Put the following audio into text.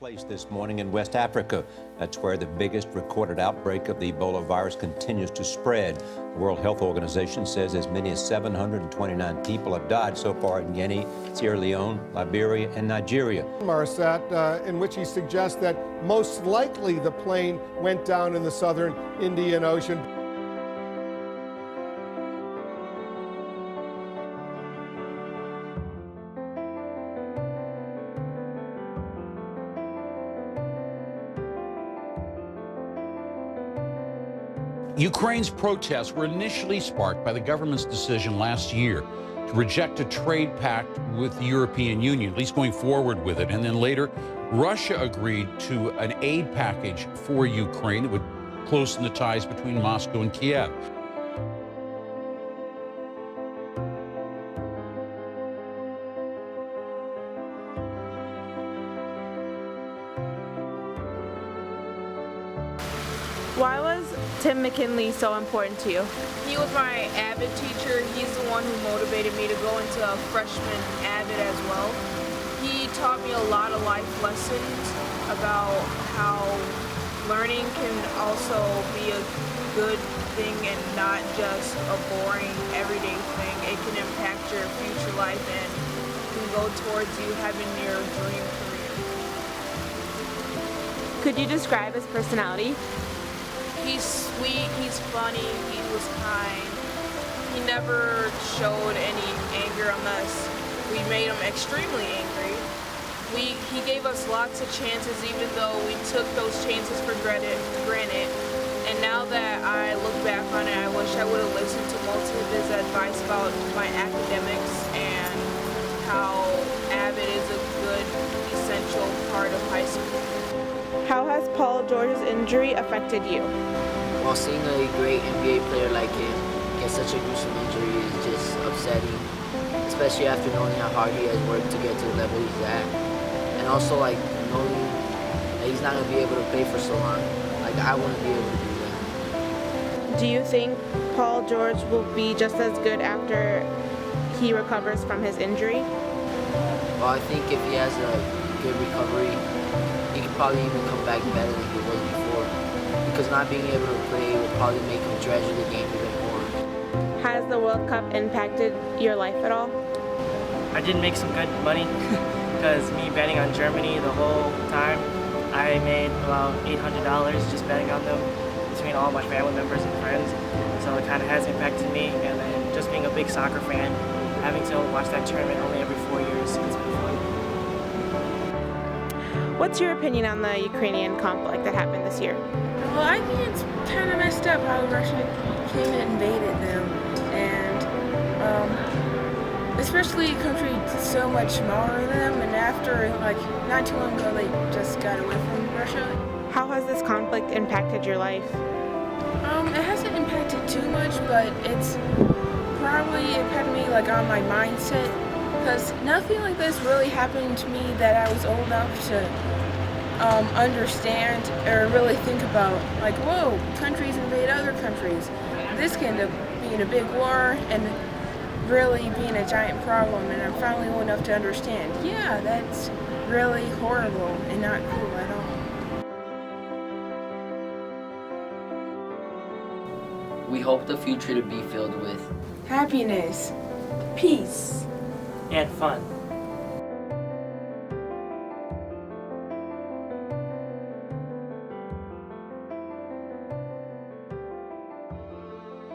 place this morning in West Africa. That's where the biggest recorded outbreak of the Ebola virus continues to spread. The World Health Organization says as many as 729 people have died so far in Guinea, Sierra Leone, Liberia, and Nigeria. Marsat, in which he suggests that most likely the plane went down in the southern Indian Ocean. Ukraine's protests were initially sparked by the government's decision last year to reject a trade pact with the European Union, at least going forward with it. And then later, Russia agreed to an aid package for Ukraine that would closen the ties between Moscow and Kiev. Why was Tim McKinley so important to you? He was my AVID teacher. He's the one who motivated me to go into a freshman AVID as well. He taught me a lot of life lessons about how learning can also be a good thing and not just a boring everyday thing. It can impact your future life and can go towards you having your dream career. Could you describe his personality? He's sweet, he's funny, he was kind. He never showed any anger unless we made him extremely angry. He gave us lots of chances even though we took those chances for granted. And now that I look back on it, I wish I would have listened to most of his advice about my academics and how AVID is a good, essential part of high school. How has Paul George's injury affected you? While seeing a great NBA player like him get such a gruesome injury is just upsetting, especially after knowing how hard he has worked to get to the level he's at. And also knowing that he's not going to be able to play for so long. I wouldn't be able to do that. Do you think Paul George will be just as good after he recovers from his injury? Well, I think if he has a good recovery, he could probably even come back better than he was before. Because not being able to play will probably make him treasure the game even more. Has the World Cup impacted your life at all? I did make some good money because me betting on Germany the whole time, I made about $800 just betting on them between all my family members and friends. So it kind of has impacted me, and then just being a big soccer fan, having to watch that tournament only every 4 years, it's been fun. What's your opinion on the Ukrainian conflict that happened this year? Well, I think it's kind of messed up how Russia came and invaded them, and especially a country so much smaller than them, and after, not too long ago, they just got away from Russia. How has this conflict impacted your life? It hasn't impacted too much, but it's probably impacted me, on my mindset, because nothing like this really happened to me that I was old enough to understand or really think about, whoa, countries invade other countries. This can end up being a big war and really being a giant problem, and I'm finally old enough to understand, yeah, that's really horrible and not cool at all. We hope the future to be filled with happiness, peace, And fun.